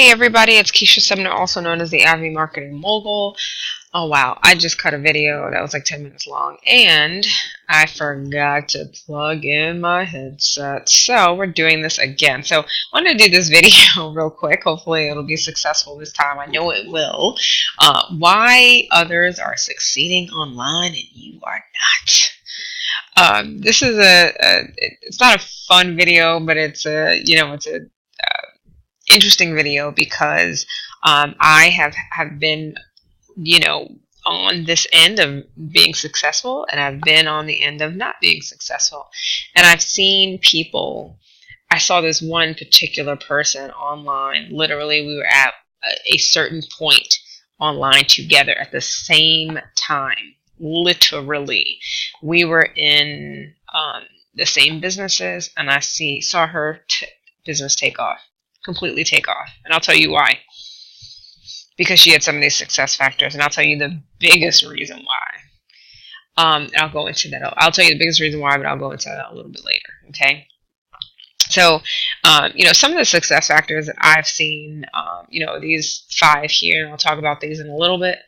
Hey everybody, it's Keisha Sumner, also known as the Avy Marketing Mogul. Oh wow, I just cut a video that was like 10 minutes long and I forgot to plug in my headset. So we're doing this again. So I want to do this video real quick. Hopefully it'll be successful this time. I know it will. Why others are succeeding online and you are not. This is it's not a fun video, but it's a interesting video because I have been, on this end of being successful, and I've been on the end of not being successful. And I've seen people. I saw this one particular person online. Literally, we were at a certain point online together at the same time. Literally, we were in the same businesses, and I saw her business completely take off. And I'll tell you why. Because she had some of these success factors, and I'll tell you the biggest reason why. I'll go into that. I'll tell you the biggest reason why, but I'll go into that a little bit later. Okay. So, some of the success factors that I've seen, these 5 here, and I'll talk about these in a little bit.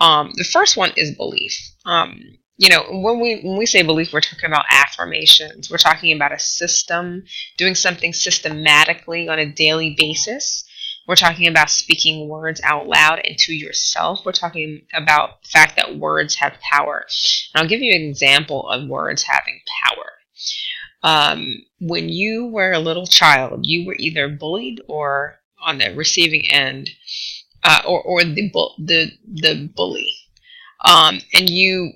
The first one is belief. When we say belief, we're talking about affirmations. We're talking about a system, doing something systematically on a daily basis. We're talking about speaking words out loud and to yourself. We're talking about the fact that words have power. And I'll give you an example of words having power. When you were a little child, you were either bullied or on the receiving end, or the bully. And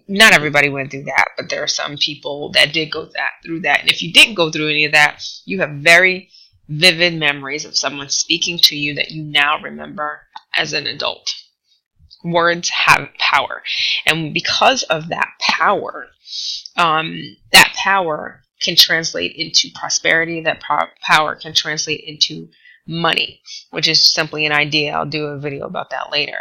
not everybody went through that, but there are some people that did go through that. And if you didn't go through any of that, you have very vivid memories of someone speaking to you that you now remember as an adult. Words have power. And because of that power can translate into prosperity. That power can translate into money, which is simply an idea. I'll do a video about that later.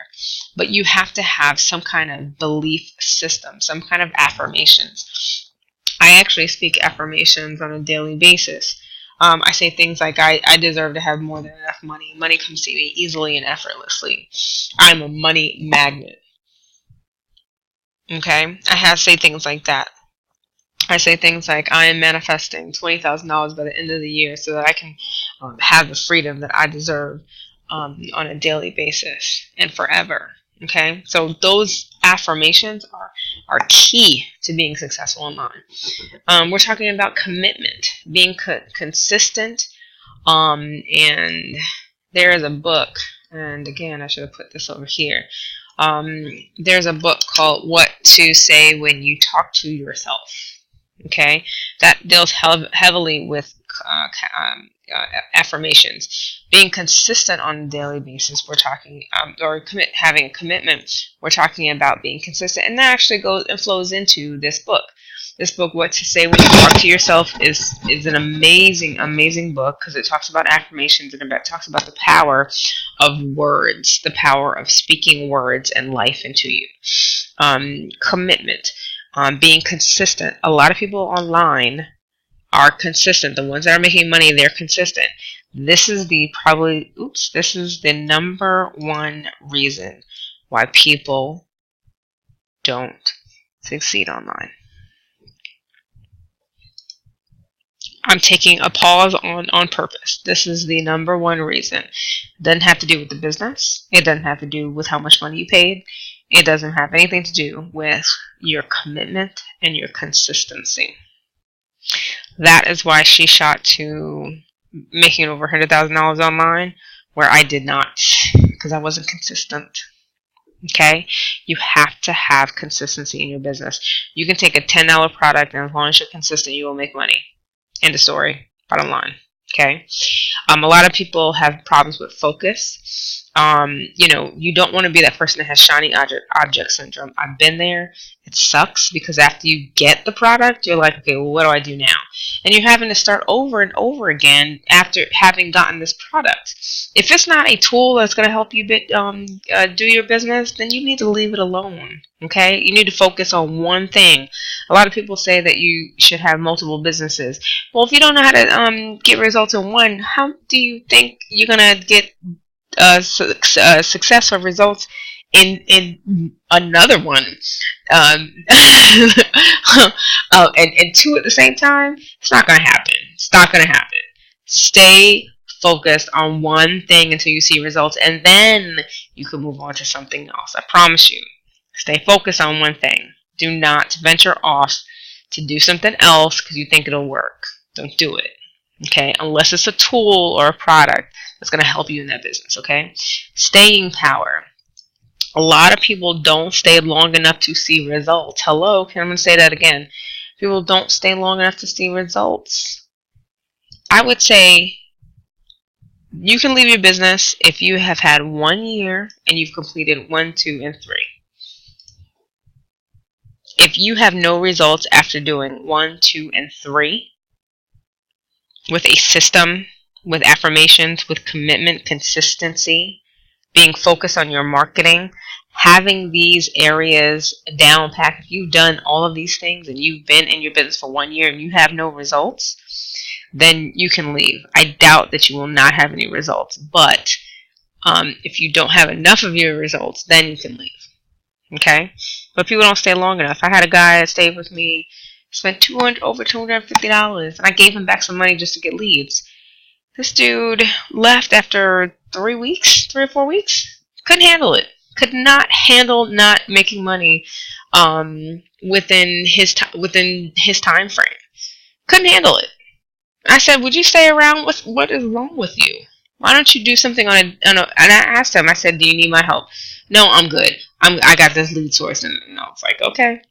But you have to have some kind of belief system, some kind of affirmations. I actually speak affirmations on a daily basis. I say things like, I deserve to have more than enough money. Money comes to me easily and effortlessly. I'm a money magnet. Okay? I say things like that. I say things like, I am manifesting $20,000 by the end of the year so that I can have the freedom that I deserve on a daily basis and forever. Okay? So those affirmations are key to being successful online. We're talking about commitment, being consistent. And there is a book, and again, I should have put this over here. There's a book called What to Say When You Talk to Yourself. Okay, that deals heavily with affirmations. Being consistent on a daily basis, we're talking, having a commitment, we're talking about being consistent. And that actually goes and flows into this book. This book, What to Say When You Talk to Yourself, is an amazing, amazing book because it talks about affirmations and it talks about the power of words, the power of speaking words and life into you. Commitment. Being consistent. A lot of people online are consistent. The ones that are making money, they're consistent. This is the number one reason why people don't succeed online. I'm taking a pause on purpose. This is the number one reason. It doesn't have to do with the business. It doesn't have to do with how much money you paid. It doesn't have anything to do with your commitment and your consistency. That is why she shot to making over $100,000 online, where I did not, because I wasn't consistent. Okay? You have to have consistency in your business. You can take a $10 product, and as long as you're consistent, you will make money. End of story. Bottom line. Okay? A lot of people have problems with focus. You don't want to be that person that has shiny object syndrome. I've been there. It sucks because after you get the product, you're like, okay, well, what do I do now? And you're having to start over and over again after having gotten this product. If it's not a tool that's going to help you do your business, then you need to leave it alone. Okay? You need to focus on one thing. A lot of people say that you should have multiple businesses. Well, if you don't know how to get results in one, how do you think you're going to get success or results in another one, and two at the same time, it's not gonna happen. It's not gonna happen. Stay focused on one thing until you see results, and then you can move on to something else. I promise you. Stay focused on one thing. Do not venture off to do something else because you think it'll work. Don't do it. Okay? Unless it's a tool or a product that's going to help you in that business. Okay? Staying power. A lot of people don't stay long enough to see results. Hello? I'm going to say that again. People don't stay long enough to see results. I would say you can leave your business if you have had 1 year and you've completed 1, 2, and 3. If you have no results after doing 1, 2, and 3 with a system, with affirmations, with commitment, consistency, being focused on your marketing, having these areas down packed, if you've done all of these things and you've been in your business for 1 year and you have no results, then you can leave. I doubt that you will not have any results, but if you don't have enough of your results, then you can leave. Okay? But people don't stay long enough. I had a guy that stayed with me, spent over $250, and I gave him back some money just to get leads. This dude left after 3 weeks, 3 or 4 weeks. Couldn't handle it. Could not handle not making money within his time frame. Couldn't handle it. I said, "Would you stay around? What is wrong with you? Why don't you do something on a?" And I asked him. I said, "Do you need my help?" "No, I'm good. I got this lead source." And I was like, "Okay."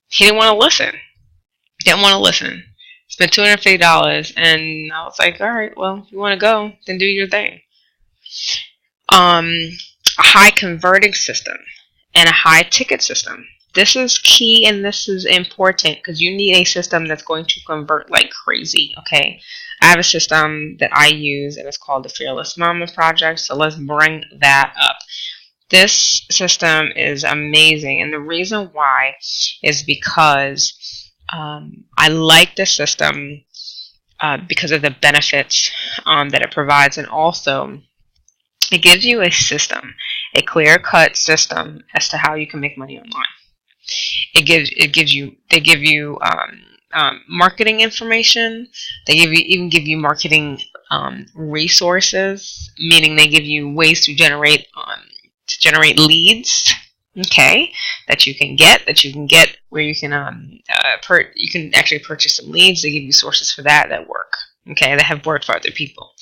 He didn't want to listen. Didn't want to listen. Spent $250, and I was like, "All right, well, if you want to go, then do your thing." A high converting system and a high ticket system. This is key and this is important because you need a system that's going to convert like crazy, okay? I have a system that I use and it's called the Fearless Momma Project, so let's bring that up. This system is amazing, and the reason why is because I like the system because of the benefits that it provides, and also it gives you a system, a clear-cut system as to how you can make money online. They give you marketing information. They even give you marketing resources, meaning they give you ways to generate leads. Okay, that you can get where you can you can actually purchase some leads. They give you sources for that work. Okay, that have worked for other people.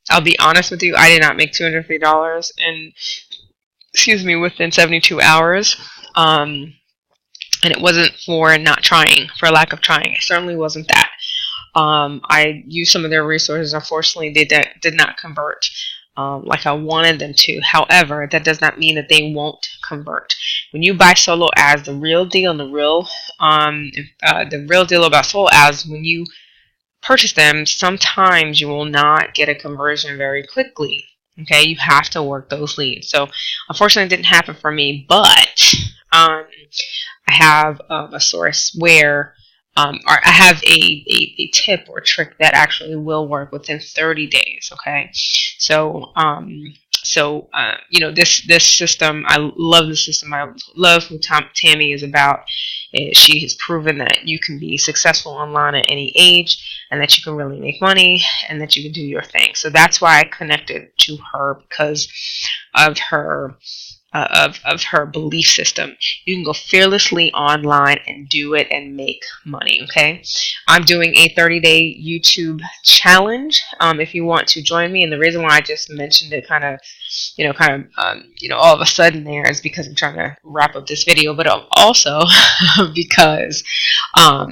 I'll be honest with you, I did not make $250 within 72 hours. And it wasn't for not trying, for lack of trying. It certainly wasn't that. I used some of their resources. Unfortunately, they did not convert like I wanted them to. However, that does not mean that they won't convert. When you buy solo ads, the real deal and the real deal about solo ads, when you purchase them, sometimes you will not get a conversion very quickly. Okay, you have to work those leads. So, unfortunately, it didn't happen for me, but I have a source where, or I have a tip or trick that actually will work within 30 days. Okay, so this system, I love the system. I love who Tammy is about. She has proven that you can be successful online at any age, and that you can really make money, and that you can do your thing. So that's why I connected to her, because of her belief system. You can go fearlessly online and do it and make money. Okay, I'm doing a 30-day YouTube challenge. If you want to join me, and the reason why I just mentioned it all of a sudden there is because I'm trying to wrap up this video, but also because I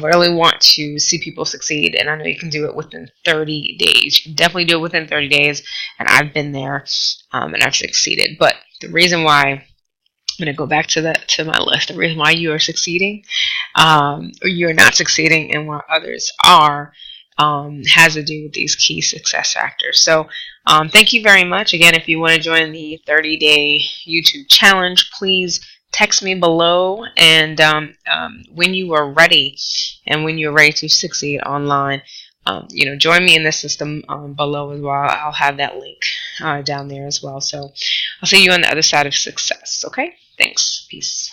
really want to see people succeed, and I know you can do it within 30 days. You can definitely do it within 30 days, and I've been there, and I've succeeded. But the reason why, I'm going to go back to my list, the reason why you are succeeding, or you're not succeeding, and why others are, has to do with these key success factors. So thank you very much. Again, if you want to join the 30-day YouTube challenge, please text me below, and when you are ready, and when you're ready to succeed online, join me in the system below as well. I'll have that link down there as well. So I'll see you on the other side of success. Okay? Thanks. Peace.